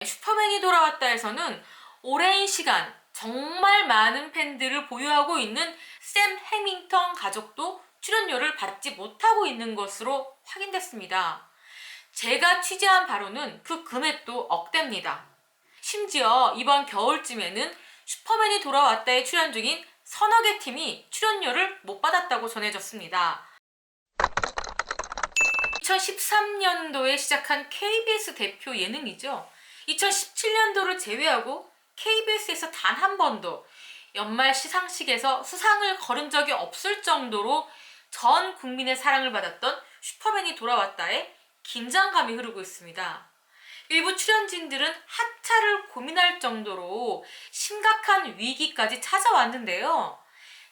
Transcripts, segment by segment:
슈퍼맨이 돌아왔다에서는 오랜 시간 정말 많은 팬들을 보유하고 있는 샘 해밍턴 가족도 출연료를 받지 못하고 있는 것으로 확인됐습니다. 제가 취재한 바로는 그 금액도 억대입니다. 심지어 이번 겨울쯤에는 슈퍼맨이 돌아왔다에 출연 중인 서너 개 팀이 출연료를 못 받았다고 전해졌습니다. 2013년도에 시작한 KBS 대표 예능이죠. 2017년도를 제외하고 KBS에서 단 한 번도 연말 시상식에서 수상을 거른 적이 없을 정도로 전 국민의 사랑을 받았던 슈퍼맨이 돌아왔다에 긴장감이 흐르고 있습니다. 일부 출연진들은 하차를 고민할 정도로 심각한 위기까지 찾아왔는데요.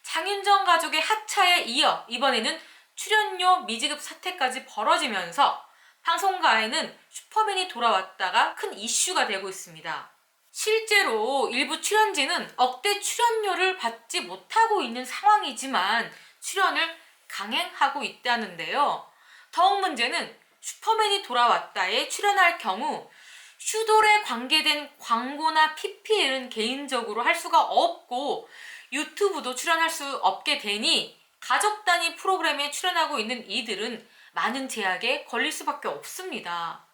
장윤정 가족의 하차에 이어 이번에는 출연료 미지급 사태까지 벌어지면서 방송가에는 슈퍼맨이 돌아왔다가 큰 이슈가 되고 있습니다. 실제로 일부 출연진은 억대 출연료를 받지 못하고 있는 상황이지만 출연을 강행하고 있다는데요. 더욱 문제는 슈퍼맨이 돌아왔다에 출연할 경우 슈돌에 관계된 광고나 PPL은 개인적으로 할 수가 없고 유튜브도 출연할 수 없게 되니 가족 단위 프로그램에 출연하고 있는 이들은 많은 제약에 걸릴 수밖에 없습니다.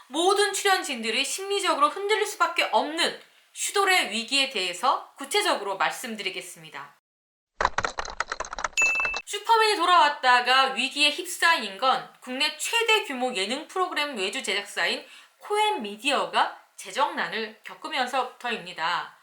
모든 출연진들이 심리적으로 흔들릴 수밖에 없는 슈돌의 위기에 대해서 구체적으로 말씀드리겠습니다. 슈퍼맨이 돌아왔다가 위기에 휩싸인 건 국내 최대 규모 예능 프로그램 외주 제작사인 코엔 미디어가 재정난을 겪으면서부터입니다.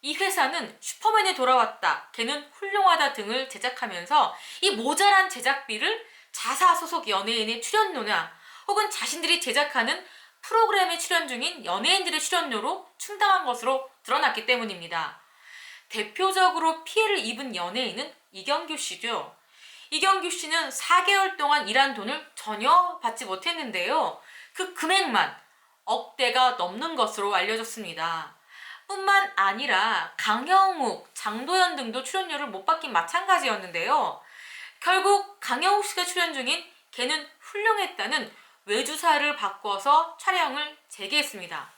이 회사는 슈퍼맨이 돌아왔다, 걔는 훌륭하다 등을 제작하면서 이 모자란 제작비를 자사 소속 연예인의 출연료나 혹은 자신들이 제작하는 프로그램에 출연 중인 연예인들의 출연료로 충당한 것으로 드러났기 때문입니다. 대표적으로 피해를 입은 연예인은 이경규 씨죠. 이경규 씨는 4개월 동안 일한 돈을 전혀 받지 못했는데요. 그 금액만 억대가 넘는 것으로 알려졌습니다. 뿐만 아니라 강형욱, 장도연 등도 출연료를 못 받긴 마찬가지였는데요. 결국 강형욱 씨가 출연 중인 걔는 훌륭했다는 외주사를 바꿔서 촬영을 재개했습니다.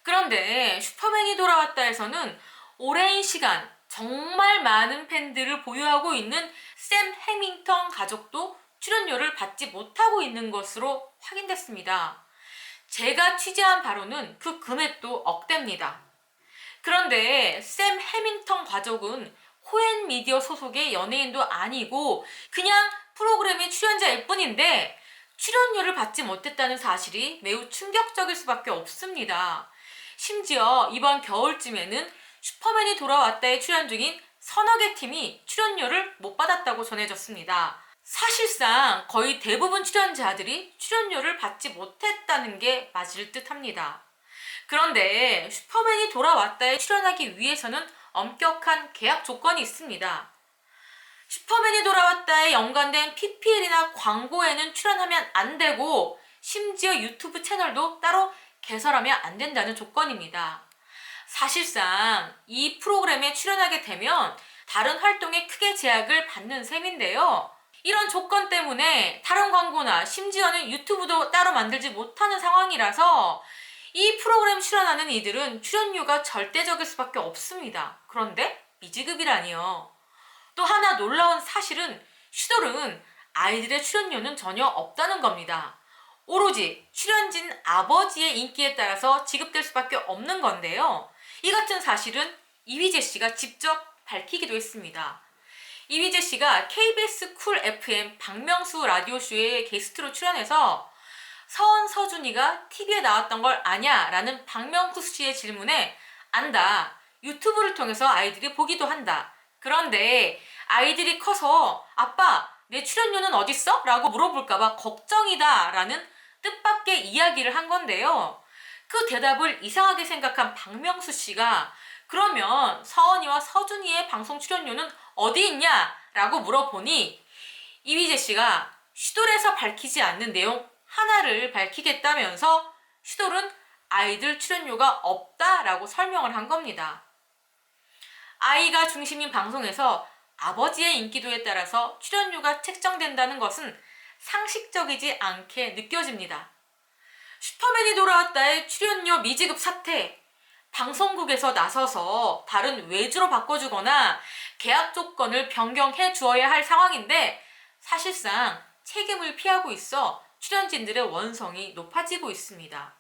그런데 슈퍼맨이 돌아왔다에서는 오랜 시간 정말 많은 팬들을 보유하고 있는 샘 해밍턴 가족도 출연료를 받지 못하고 있는 것으로 확인됐습니다. 제가 취재한 바로는 그 금액도 억대입니다. 그런데 샘 해밍턴 가족은 코엔 미디어 소속의 연예인도 아니고 그냥 프로그램의 출연자일 뿐인데 출연료를 받지 못했다는 사실이 매우 충격적일 수밖에 없습니다. 심지어 이번 겨울쯤에는 슈퍼맨이 돌아왔다에 출연 중인 서너 개 팀이 출연료를 못 받았다고 전해졌습니다. 사실상 거의 대부분 출연자들이 출연료를 받지 못했다는 게 맞을 듯 합니다. 그런데 슈퍼맨이 돌아왔다에 출연하기 위해서는 엄격한 계약 조건이 있습니다. 슈퍼맨이 돌아왔다에 연관된 PPL이나 광고에는 출연하면 안 되고 심지어 유튜브 채널도 따로 개설하면 안 된다는 조건입니다. 사실상 이 프로그램에 출연하게 되면 다른 활동에 크게 제약을 받는 셈인데요. 이런 조건 때문에 다른 광고나 심지어는 유튜브도 따로 만들지 못하는 상황이라서 이 프로그램 출연하는 이들은 출연료가 절대적일 수밖에 없습니다. 그런데 미지급이라니요. 또 하나 놀라운 사실은 슈돌은 아이들의 출연료는 전혀 없다는 겁니다. 오로지 출연진 아버지의 인기에 따라서 지급될 수밖에 없는 건데요. 이 같은 사실은 이휘재 씨가 직접 밝히기도 했습니다. 이휘재 씨가 KBS 쿨 FM 박명수 라디오쇼에 게스트로 출연해서 서원 서준이가 TV에 나왔던 걸 아냐? 라는 박명수 씨의 질문에 안다. 유튜브를 통해서 아이들이 보기도 한다. 그런데 아이들이 커서 아빠 내 출연료는 어딨어? 라고 물어볼까봐 걱정이다 라는 뜻밖의 이야기를 한 건데요. 그 대답을 이상하게 생각한 박명수 씨가 그러면 서원이와 서준이의 방송 출연료는 어디 있냐? 라고 물어보니 이휘재 씨가 슈돌에서 밝히지 않는 내용 하나를 밝히겠다면서 슈돌은 아이들 출연료가 없다라고 설명을 한 겁니다. 아이가 중심인 방송에서 아버지의 인기도에 따라서 출연료가 책정된다는 것은 상식적이지 않게 느껴집니다. 슈퍼맨이 돌아왔다의 출연료 미지급 사태, 방송국에서 나서서 다른 외주로 바꿔주거나 계약 조건을 변경해 주어야 할 상황인데 사실상 책임을 피하고 있어 출연진들의 원성이 높아지고 있습니다.